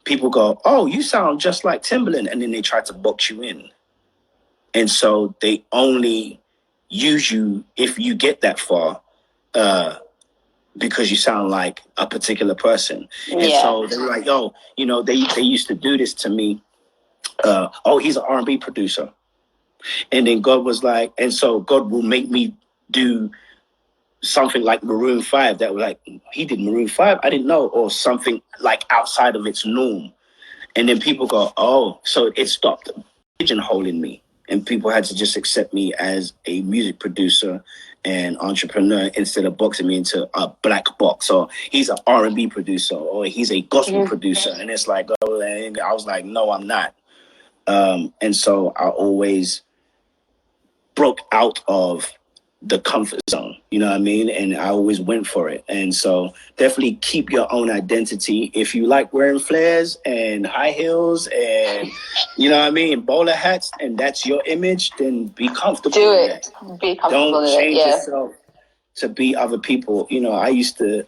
people go, oh, you sound just like Timbaland. And then they try to box you in. And so they only use you if you get that far, because you sound like a particular person. And so they're like, yo, you know, they used to do this to me. Oh, he's an R&B producer. And then God was like, and so God will make me do something like Maroon 5 that was like, he did Maroon 5? I didn't know. Or something like outside of its norm. And then people go, oh, so it stopped pigeonholing me. And people had to just accept me as a music producer and entrepreneur instead of boxing me into a black box. Or he's an R&B producer, or he's a gospel producer. And it's like, oh, and I was like, no, I'm not. And so I always broke out of the comfort zone, you know what I mean? And I always went for it. And so definitely keep your own identity. If you like wearing flares and high heels and, you know what I mean, bowler hats, and that's your image, then be comfortable. Do it. Be comfortable. Don't change yourself to be other people. You know, I used to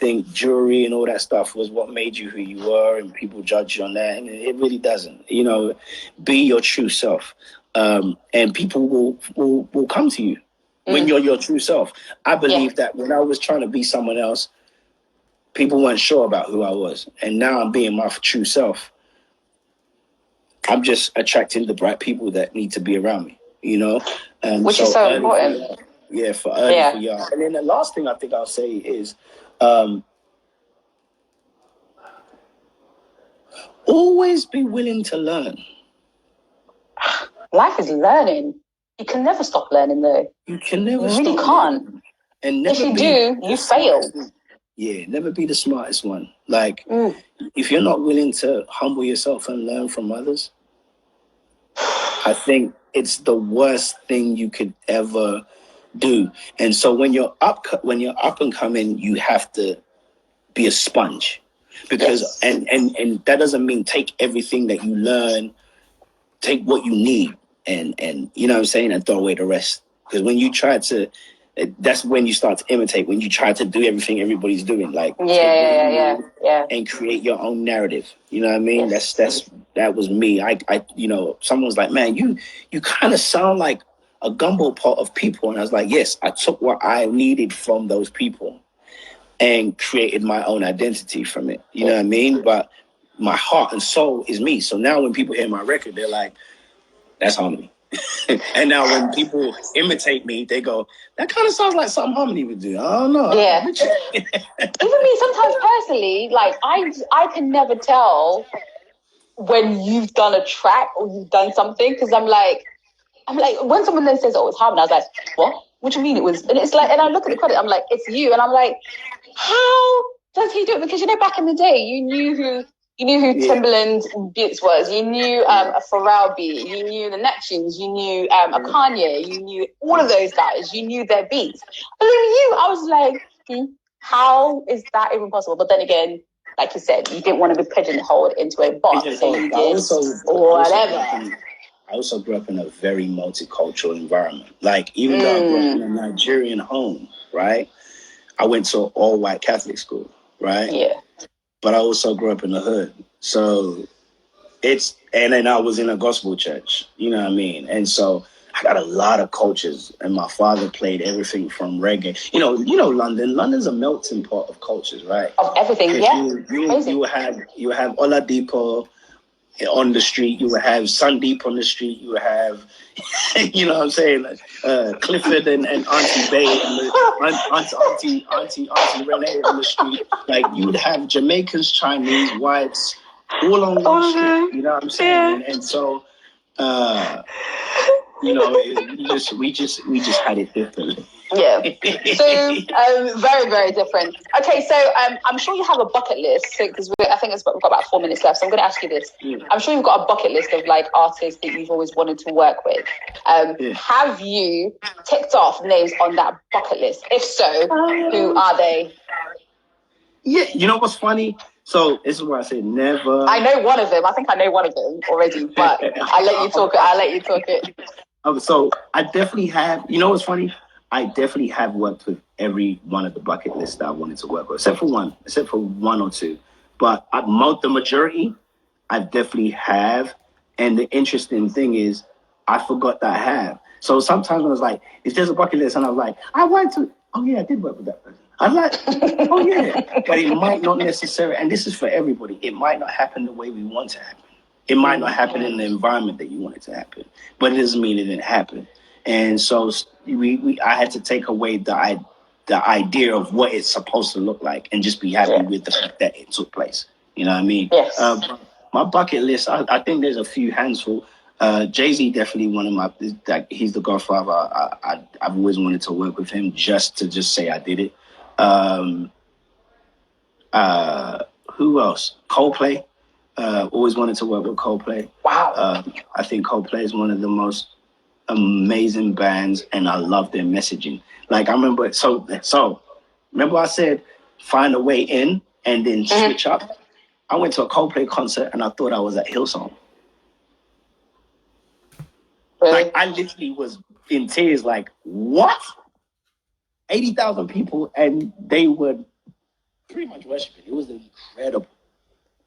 think jewelry and all that stuff was what made you who you were, and people judge you on that. And it really doesn't. You know, be your true self. And people will come to you when you're your true self. I believe that when I was trying to be someone else, people weren't sure about who I was. And now I'm being my true self. I'm just attracting the bright people that need to be around me, you know? Which is so important. For y'all. And then the last thing I think I'll say is always be willing to learn. Life is learning. You can never stop learning, though. You can never You stop really can't. And never if you do, you fail. Yeah, never be the smartest one. Like, if you're not willing to humble yourself and learn from others, I think it's the worst thing you could ever do. And so when you're up and coming, you have to be a sponge, because and that doesn't mean take everything that you learn, take what you need, and you know what I'm saying, and throw away the rest. Because when you try to, that's when you start to imitate. When you try to do everything everybody's doing, like and create your own narrative. You know what I mean? That was me. I you know, someone was like, man, you kind of sound like a gumbo pot of people. And I was like, yes, I took what I needed from those people and created my own identity from it. You know what I mean? But my heart and soul is me. So now when people hear my record, they're like, that's Harmony. And now when people imitate me, they go, that kind of sounds like something Harmony would do. I don't know. Yeah. Even me, sometimes personally, like I can never tell when you've done a track or you've done something, because I'm like, when someone then says, oh, it's Harmony, I was like, what do you mean it was? And it's like, and I look at the credit, I'm like, it's you. And I'm like, how does he do it? Because, you know, back in the day, you knew who Timbaland beats was. You knew a Pharrell beat. You knew the Neptunes. You knew a Kanye. You knew all of those guys. You knew their beats. But then I was like, how is that even possible? But then again, like you said, you didn't want to be pigeonholed into a box, so you did whatever. I also grew up in a very multicultural environment. Like, even though I grew up in a Nigerian home, right? I went to an all-white Catholic school, right? Yeah. But I also grew up in the hood. So and then I was in a gospel church, you know what I mean? And so I got a lot of cultures, and my father played everything from reggae. You know, London's a melting pot of cultures, right? Of everything, yeah. You have Oladipo, on the street. You would have Sundeep on the street. You would have, you know what I'm saying, Clifford and Auntie Bay and Auntie Renee on the street. Like, you would have Jamaicans, Chinese, whites, all on one street. You know what I'm saying? And so, you know, we just had it differently. Yeah. So very, very different. Okay, so I'm sure you have a bucket list, because I think we've got about 4 minutes left. So I'm going to ask you this. I'm sure you've got a bucket list of like artists that you've always wanted to work with. Have you ticked off names on that bucket list? If so, who are they? Yeah, you know what's funny? So this is why I say never. I know one of them. I think I know one of them already, but I'll let you talk it. So I definitely have. You know what's funny? I definitely have worked with every one of the bucket lists that I wanted to work with, except for one or two. But the majority, I definitely have. And the interesting thing is, I forgot that I have. So sometimes I was like, if there's a bucket list, and I was like, I want to. Oh yeah, I did work with that person. I'm like, oh yeah, but it might not necessarily. And this is for everybody. It might not happen the way we want to happen. It might not happen in the environment that you want it to happen, but it doesn't mean it didn't happen. And so I had to take away the idea of what it's supposed to look like and just be happy with the fact that it took place. You know what I mean? Yes. My bucket list, I think there's a few handful. Jay-Z definitely one of my, he's the godfather. I've always wanted to work with him just to say I did it. Who else? Coldplay. Always wanted to work with Coldplay. Wow. I think Coldplay is one of the most amazing bands, and I love their messaging. Like, I remember, so remember I said find a way in and then switch up. I went to a Coldplay concert and I thought I was at Hillsong. Really? Like, I literally was in tears. Like, what? 80,000 people, and they were pretty much worshiping. It was incredible.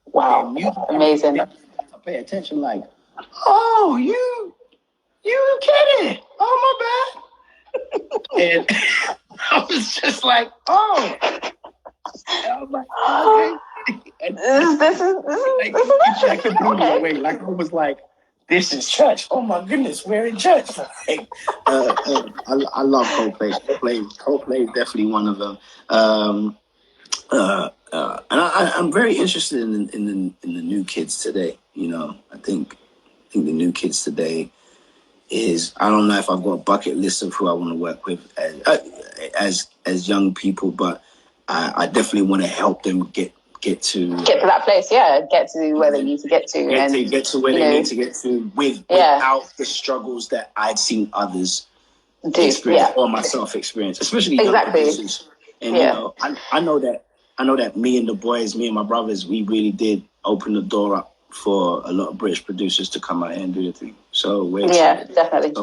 Wow, amazing. I pay attention. Like, oh, you kidding? Oh, my bad. And I was just like, oh. And I was like, okay. And This is like, it blew me away. Like, I was like, this is church. Oh my goodness, we're in church. Like, I love Coldplay. Coldplay is definitely one of them. And I'm very interested in the new kids today. You know, I think the new kids today is, I don't know if I've got a bucket list of who I want to work with as young people, but I definitely want to help them get to that place. Yeah, get to where they need to get to, get to where they need to get to without the struggles that I've seen others experience or myself experience, especially young producers. And you know, I know that me and my brothers, we really did open the door up for a lot of British producers to come out here and do the thing. So definitely.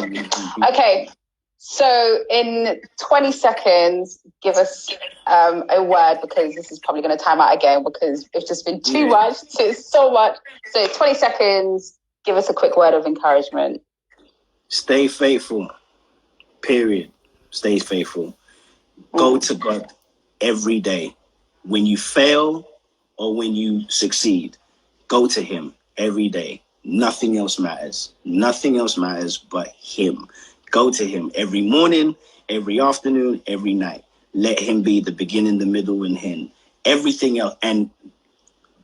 Okay, so in 20 seconds, give us a word, because this is probably going to time out again because it's just been too much. It's so much. So 20 seconds, give us a quick word of encouragement. Stay faithful. Period. Stay faithful. Go to God every day. When you fail or when you succeed, go to him every day. Nothing else matters. Nothing else matters but him. Go to him every morning, every afternoon, every night. Let him be the beginning, the middle, and end. Everything else, and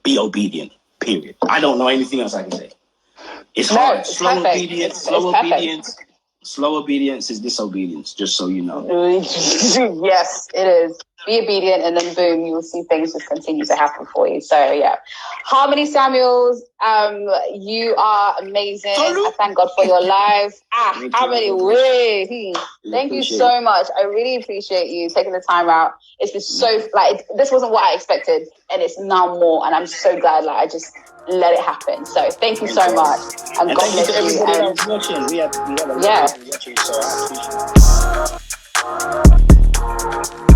be obedient, period. I don't know anything else I can say. It's hard. Slow obedience. Slow obedience is disobedience, just so you know. Yes, it is. Be obedient, and then boom, you will see things just continue to happen for you. So yeah. Harmony Samuels, you are amazing. I thank God for your life. Harmony, thank you so much. I really appreciate you taking the time out. It's been so, this wasn't what I expected, and it's now more, and I'm so glad, I just let it happen. So thank you so much. And God bless you. And watching. We have a lot of watching, so I appreciate it.